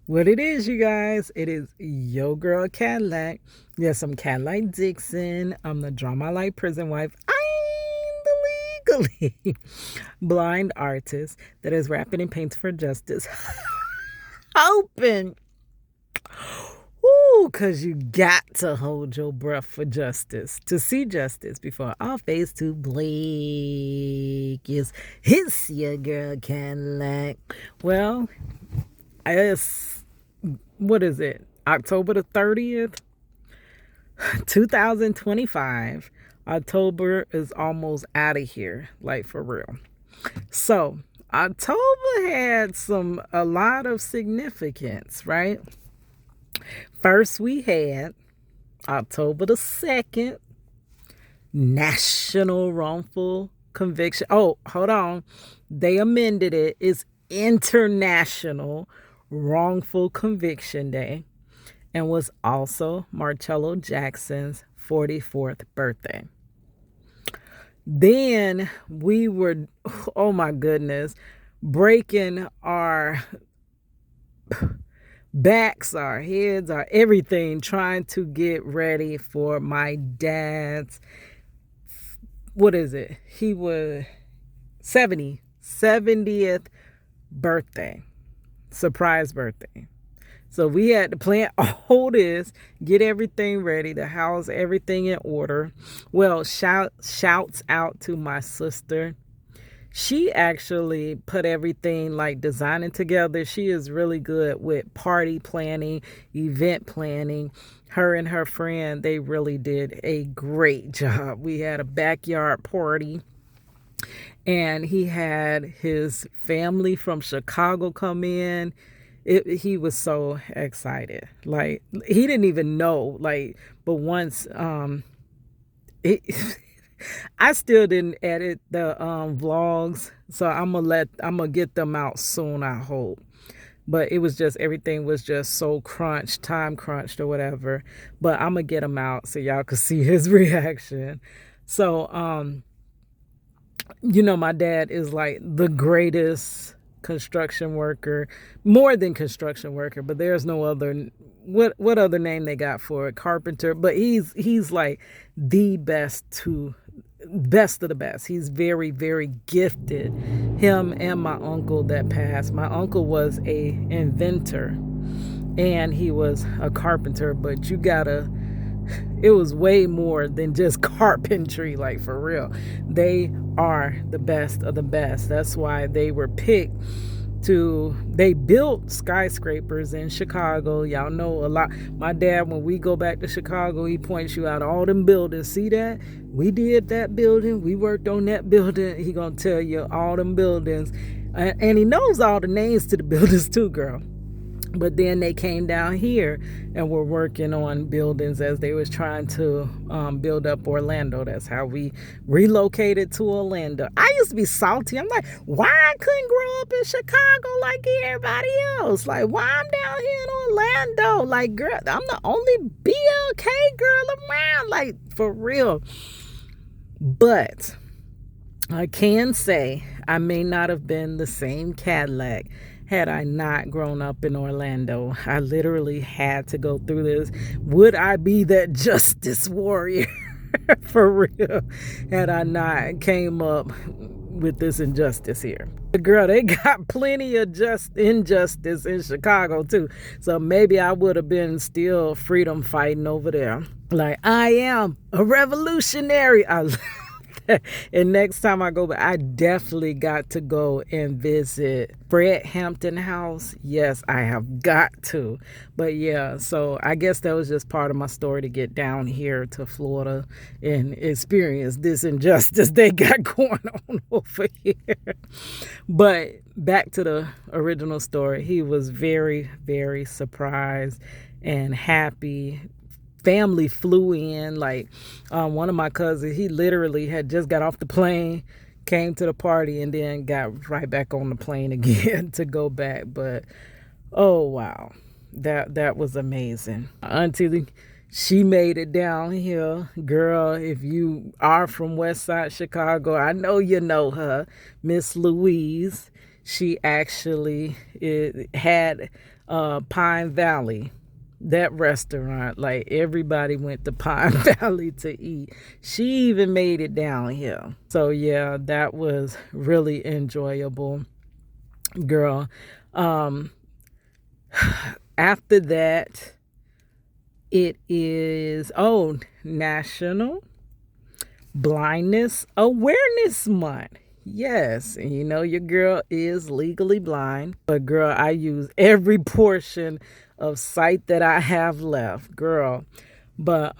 What it is, you guys, it is yo girl Cadillac. Yes, I'm Cadillac Dixon. I'm the drama like prison wife. I'm the legally blind artist that is rapping and painting for justice. Hoping. Ooh, cause you got to hold your breath for justice. To see justice before our face to bleak. Yes, it's your girl Cadillac. Well, it's what is it? October the 30th, 2025. October is almost out of here, like for real. So, October had a lot of significance, right? First, we had October the 2nd, National Wrongful Conviction. Oh, hold on. They amended it. It's International Wrongful Conviction Day, and was also Marcello Jackson's 44th birthday. Then we were, oh my goodness, breaking our backs, our heads, our everything, trying to get ready for my dad's, what is it? He was 70th birthday, surprise birthday. So we had to plan all this, get everything ready, to house everything in order. Well, shouts out to my sister. She actually put everything like designing together. She is really good with party planning, event planning. Her and her friend, they really did a great job. We had a backyard party, and he had his family from Chicago come in. He was so excited. Like, he didn't even know. Like, but once it, I still didn't edit the vlogs, so I'm gonna get them out soon, I hope. But it was just, everything was just so time crunched or whatever. But I'm gonna get them out so y'all can see his reaction. So my dad is like the greatest construction worker, more than construction worker, but there's no other, what other name they got for it? Carpenter. But he's like the best of the best. He's very, very gifted. Him and my uncle that passed. My uncle was a inventor and he was a carpenter, but it was way more than just carpentry, like for real. They are the best of the best. That's why they were picked they built skyscrapers in Chicago. Y'all know a lot. My dad, when we go back to Chicago, he points you out all them buildings. See that? We did that building. We worked on that building. He gonna tell you all them buildings. And he knows all the names to the buildings too, girl. But then they came down here and were working on buildings as they was trying to build up Orlando. That's how we relocated to Orlando. I used to be salty. I'm like, why I couldn't grow up in Chicago like everybody else? Like, why I'm down here in Orlando? Like, girl, I'm the only BLK girl around. Like, for real. But I can say I may not have been the same Cadillac had I not grown up in Orlando. I literally had to go through this. Would I be that justice warrior for real had I not came up with this injustice here? Girl, they got plenty of injustice in Chicago too. So maybe I would have been still freedom fighting over there. Like, I am a revolutionary. And next time I go back, I definitely got to go and visit Fred Hampton House. Yes, I have got to. But yeah, so I guess that was just part of my story to get down here to Florida and experience this injustice they got going on over here. But back to the original story. He was very, very surprised and happy. Family flew in. Like, one of my cousins, he literally had just got off the plane, came to the party, and then got right back on the plane again to go back. But oh wow, that was amazing. Auntie, she made it down here. Girl, if you are from West Side Chicago, I know you know her, Miss Louise. She actually had Pine Valley, that restaurant. Like everybody went to Pine Valley to eat. She even made it down here. So yeah, that was really enjoyable, girl. Um, After that, it is National Blindness Awareness Month. Yes, and you know your girl is legally blind, but girl, I use every portion of sight that I have left, girl. But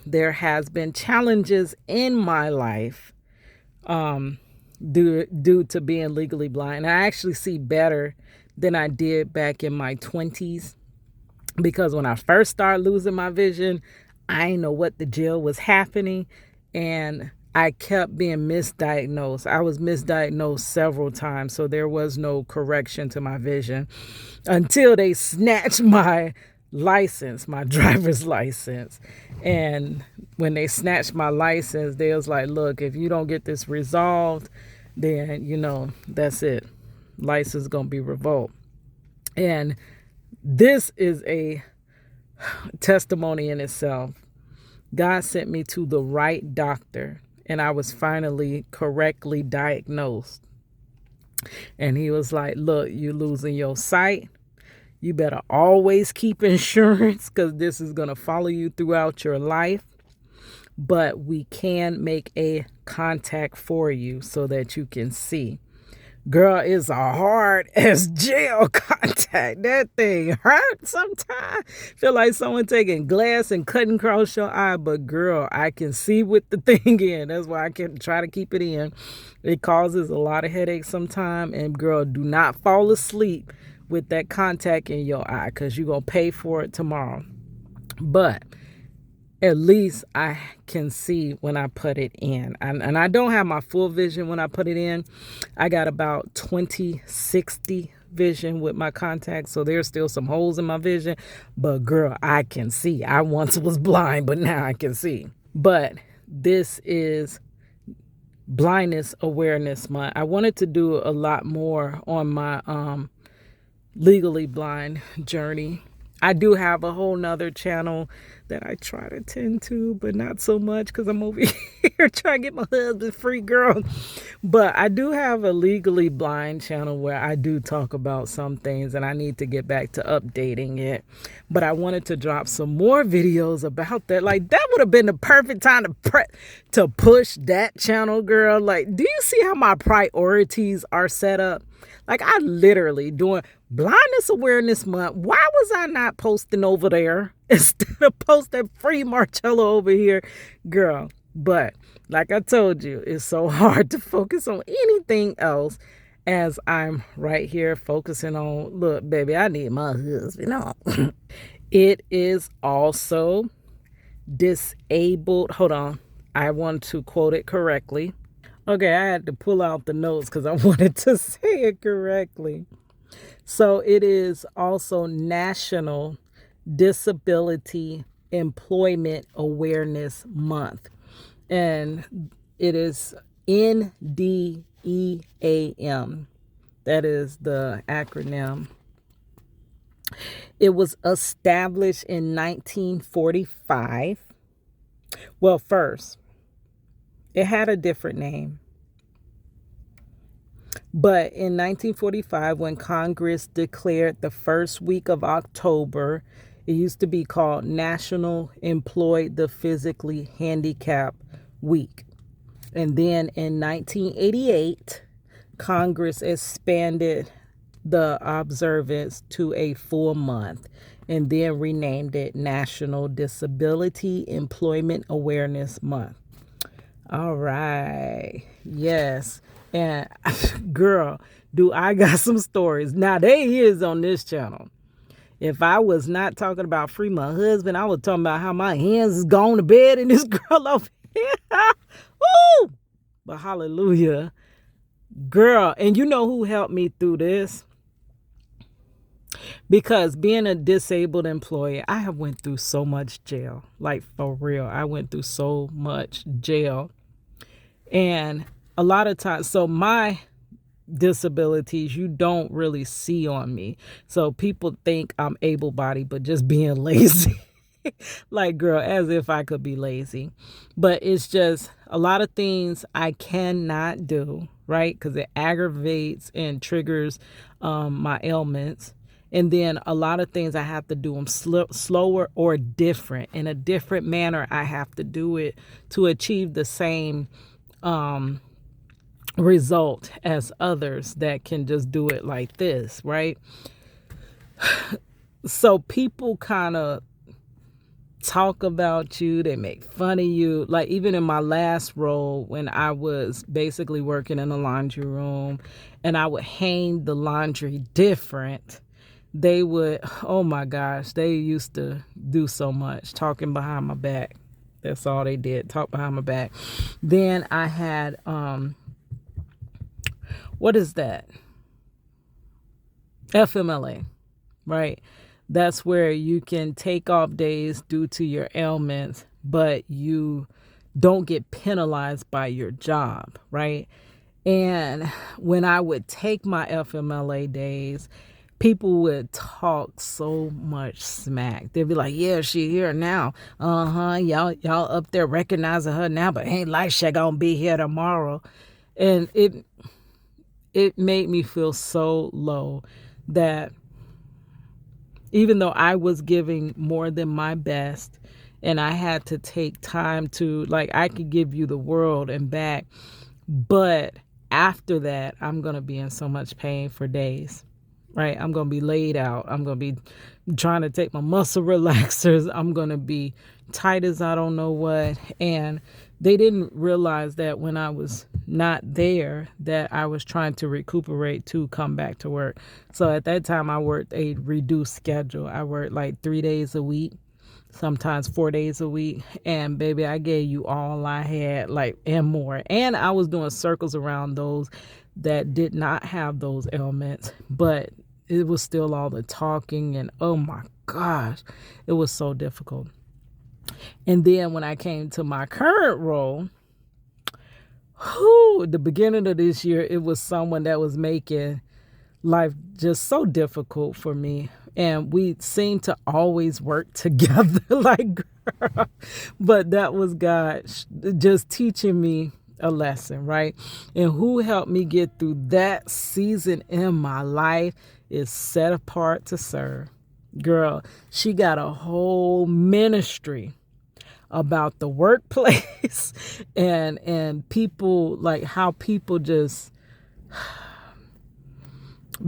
there has been challenges in my life um, due to being legally blind. I actually see better than I did back in my 20s, because when I first started losing my vision, I didn't know what the jail was happening, and I kept being misdiagnosed. I was misdiagnosed several times, so there was no correction to my vision until they snatched my license, my driver's license. And when they snatched my license, they was like, look, if you don't get this resolved, then, you know, that's it. License gonna be revoked. And this is a testimony in itself. God sent me to the right doctor, and I was finally correctly diagnosed. And he was like, look, you're losing your sight. You better always keep insurance, because this is going to follow you throughout your life. But we can make a contact for you so that you can see. Girl, it's a hard as jail contact. That thing hurts sometimes. Feel like someone taking glass and cutting across your eye. But girl, I can see with the thing in. That's why I can try to keep it in. It causes a lot of headaches sometimes. And girl, do not fall asleep with that contact in your eye, because you're going to pay for it tomorrow. But at least I can see when I put it in. And I don't have my full vision when I put it in. I got about 20/60 vision with my contacts, so there's still some holes in my vision. But girl, I can see. I once was blind, but now I can see. But this is Blindness Awareness Month. I wanted to do a lot more on my legally blind journey. I do have a whole nother channel that I try to tend to, but not so much, because I'm over here trying to get my husband free, girl. But I do have a legally blind channel where I do talk about some things, and I need to get back to updating it. But I wanted to drop some more videos about that. Like, that would have been the perfect time to push that channel, girl. Like, do you see how my priorities are set up? Like, I literally, during Blindness Awareness Month, why was I not posting over there instead of posting free Marcello over here? Girl, but like I told you, it's so hard to focus on anything else as I'm right here focusing on, look, baby, I need my husband on. It is also disabled. Hold on. I want to quote it correctly. Okay, I had to pull out the notes because I wanted to say it correctly. So it is also National Disability Employment Awareness Month. And it is NDEAM. That is the acronym. It was established in 1945. Well, first, it had a different name. But in 1945, when Congress declared the first week of October, it used to be called National Employ the Physically Handicapped Week. And then in 1988, Congress expanded the observance to a full month and then renamed it National Disability Employment Awareness Month. All right. Yes. And girl, do I got some stories. Now, they is on this channel. If I was not talking about free my husband, I was talking about how my hands is gone to bed and this girl over here. Woo! But hallelujah. Girl, and you know who helped me through this? Because being a disabled employee, I have went through so much jail. Like, for real. I went through so much jail. And a lot of times, so my disabilities you don't really see on me. So people think I'm able-bodied, but just being lazy. Like, girl, as if I could be lazy. But it's just a lot of things I cannot do, right? Because it aggravates and triggers my ailments. And then a lot of things I have to do them slower or different. In a different manner, I have to do it to achieve the same result as others that can just do it like this, right? So people kind of talk about you, they make fun of you. Like, even in my last role, when I was basically working in a laundry room and I would hang the laundry different, they would, oh my gosh, they used to do so much talking behind my back. That's all they did, talk behind my back. Then I had what is that? FMLA, right? That's where you can take off days due to your ailments, but you don't get penalized by your job, right? And when I would take my FMLA days, people would talk so much smack. They'd be like, yeah, she here now. Y'all up there recognizing her now, but ain't like she gonna be here tomorrow. And it made me feel so low that even though I was giving more than my best and I had to take time to, like, I could give you the world and back, but after that, I'm going to be in so much pain for days, right? I'm going to be laid out. I'm going to be trying to take my muscle relaxers. I'm going to be tight as I don't know what. And they didn't realize that when I was not there, that I was trying to recuperate to come back to work. So at that time, I worked a reduced schedule. I worked like 3 days a week, sometimes 4 days a week. And baby, I gave you all I had, like, and more. And I was doing circles around those that did not have those ailments, but it was still all the talking and oh my gosh, it was so difficult. And then when I came to my current role, the beginning of this year, it was someone that was making life just so difficult for me. And we seemed to always work together, like, girl. But that was God just teaching me a lesson, right? And who helped me get through that season in my life is Set Apart to Serve. Girl, she got a whole ministry about the workplace and people, like how people just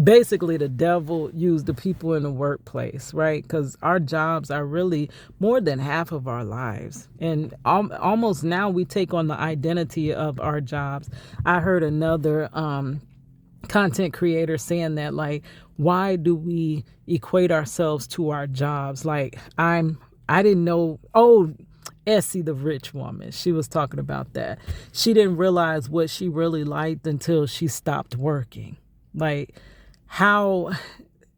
basically the devil used the people in the workplace, right? Because our jobs are really more than half of our lives. And almost now we take on the identity of our jobs. I heard another content creator saying that, like, why do we equate ourselves to our jobs? Like, I didn't know, Essie, the rich woman, she was talking about that. She didn't realize what she really liked until she stopped working. Like, how,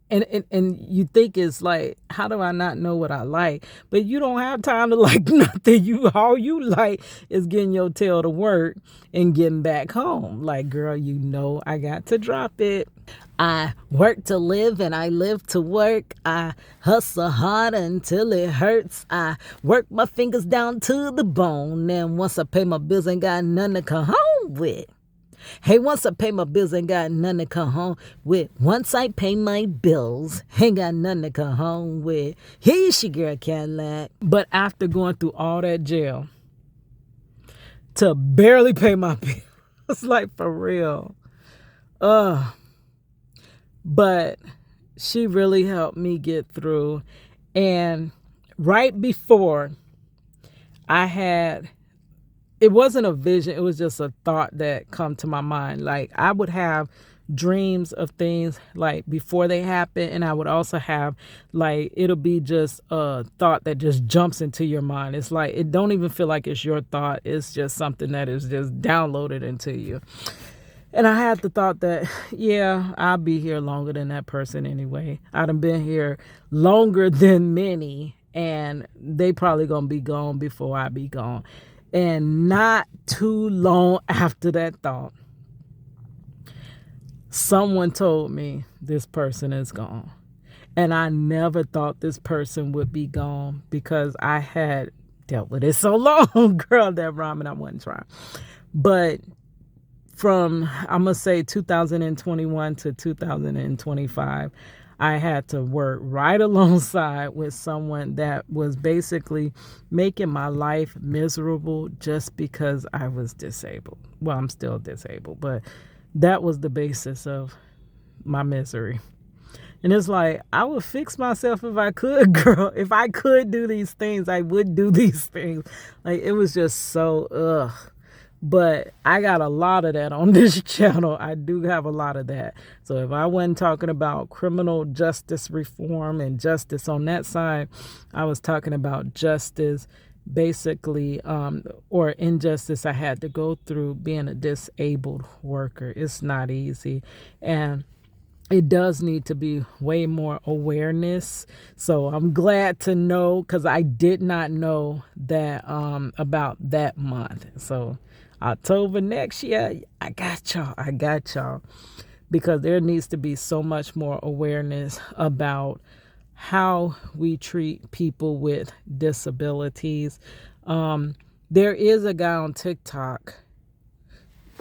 and you think it's like, how do I not know what I like? But you don't have time to like nothing. All you like is getting your tail to work and getting back home. Like, girl, I got to drop it. I work to live and I live to work. I hustle hard until it hurts. I work my fingers down to the bone. And once I pay my bills, ain't got nothing to come home with. Hey, once I pay my bills, ain't got nothing to come home with. Once I pay my bills, ain't got nothing to come home with. Here's your girl Cadillac. But after going through all that jail to barely pay my bills, it's like, for real. But she really helped me get through. And right before it wasn't a vision, it was just a thought that come to my mind. Like, I would have dreams of things like before they happen, and I would also have, like, it'll be just a thought that just jumps into your mind. It's like, it don't even feel like it's your thought. It's just something that is just downloaded into you. And I had the thought that, yeah, I'll be here longer than that person anyway. I done been here longer than many, and they probably gonna be gone before I be gone. And not too long after that thought, Someone told me this person is gone. And I never thought this person would be gone because I had dealt with it so long, girl, that ramen I wasn't trying. But from, I'm going to say 2021 to 2025, I had to work right alongside with someone that was basically making my life miserable just because I was disabled. Well, I'm still disabled, but that was the basis of my misery. And it's like, I would fix myself if I could, girl. If I could do these things, I would do these things. Like, it was just so, ugh. But I got a lot of that on this channel. I do have a lot of that. So if I wasn't talking about criminal justice reform and justice on that side, I was talking about justice, basically, or injustice I had to go through being a disabled worker. It's not easy. And it does need to be way more awareness. So I'm glad to know, because I did not know that about that month. So October next year, I got y'all. Because there needs to be so much more awareness about how we treat people with disabilities. There is a guy on TikTok.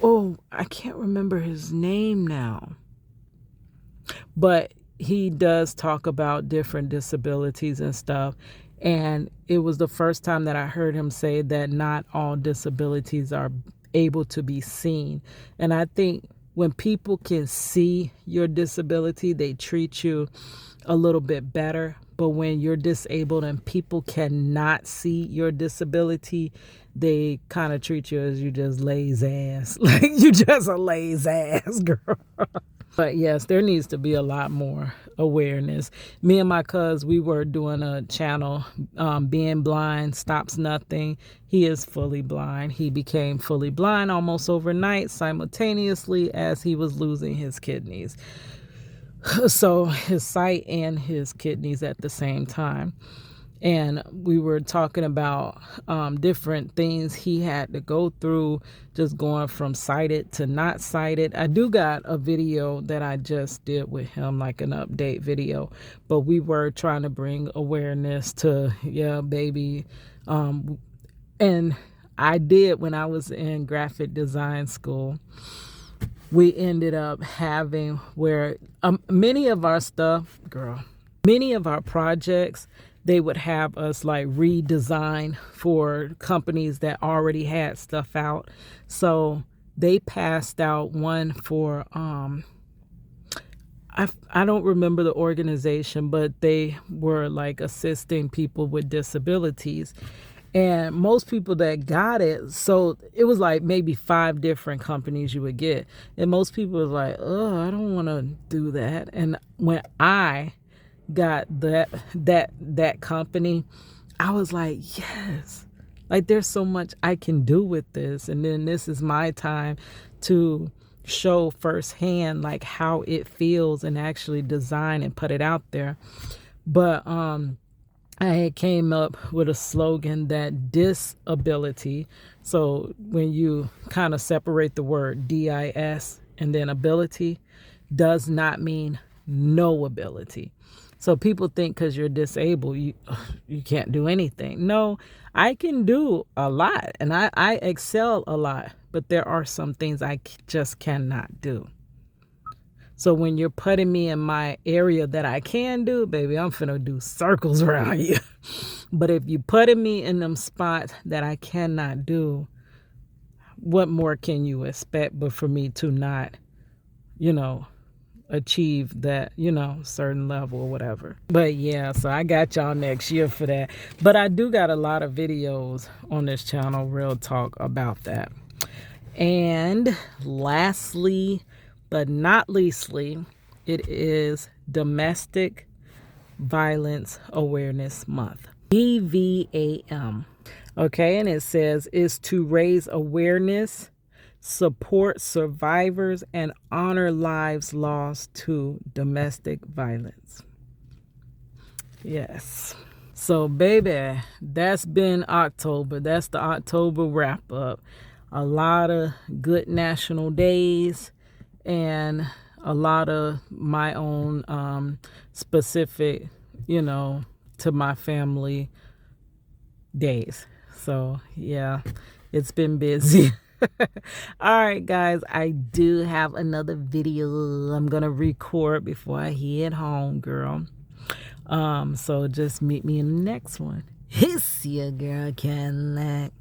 Oh, I can't remember his name now. But he does talk about different disabilities and stuff. And it was the first time that I heard him say that not all disabilities are able to be seen. And I think when people can see your disability, they treat you a little bit better. But when you're disabled and people cannot see your disability, they kind of treat you as you just lazy ass. Like, you just a lazy ass girl. But yes, there needs to be a lot more awareness. Me and my cuz, we were doing a channel, Being Blind Stops Nothing. He is fully blind. He became fully blind almost overnight, simultaneously as he was losing his kidneys. So his sight and his kidneys at the same time. And we were talking about different things he had to go through, just going from sighted to not sighted. I do got a video that I just did with him, like an update video. But we were trying to bring awareness to, yeah, baby. And I did when I was in graphic design school. We ended up having where many of our stuff, girl, many of our projects, they would have us like redesign for companies that already had stuff out. So they passed out one for, I don't remember the organization, but they were like assisting people with disabilities. And most people that got it, so it was like maybe 5 different companies you would get. And most people was like, oh, I don't want to do that. And when I got that company, I was like, yes, like there's so much I can do with this. And then this is my time to show firsthand like how it feels and actually design and put it out there. But I had came up with a slogan that disability, so when you kind of separate the word DIS and then ability, does not mean no ability. So people think because you're disabled, you can't do anything. No, I can do a lot, and I excel a lot, but there are some things I just cannot do. So when you're putting me in my area that I can do, baby, I'm finna do circles around you. But if you putting me in them spots that I cannot do, what more can you expect but for me to not, achieve that, certain level or whatever. But yeah, so I got y'all next year for that. But I do got a lot of videos on this channel, real talk, about that. And lastly, but not leastly, it is Domestic Violence Awareness Month, DVAM. Okay, and it says is to raise awareness, support survivors, and honor lives lost to domestic violence. Yes. So, baby, that's been October. That's the October wrap up. A lot of good national days. And a lot of my own specific, to my family days. So yeah, it's been busy. All right, guys, I do have another video I'm gonna record before I head home, girl. So just meet me in the next one. It's your girl Cadillac.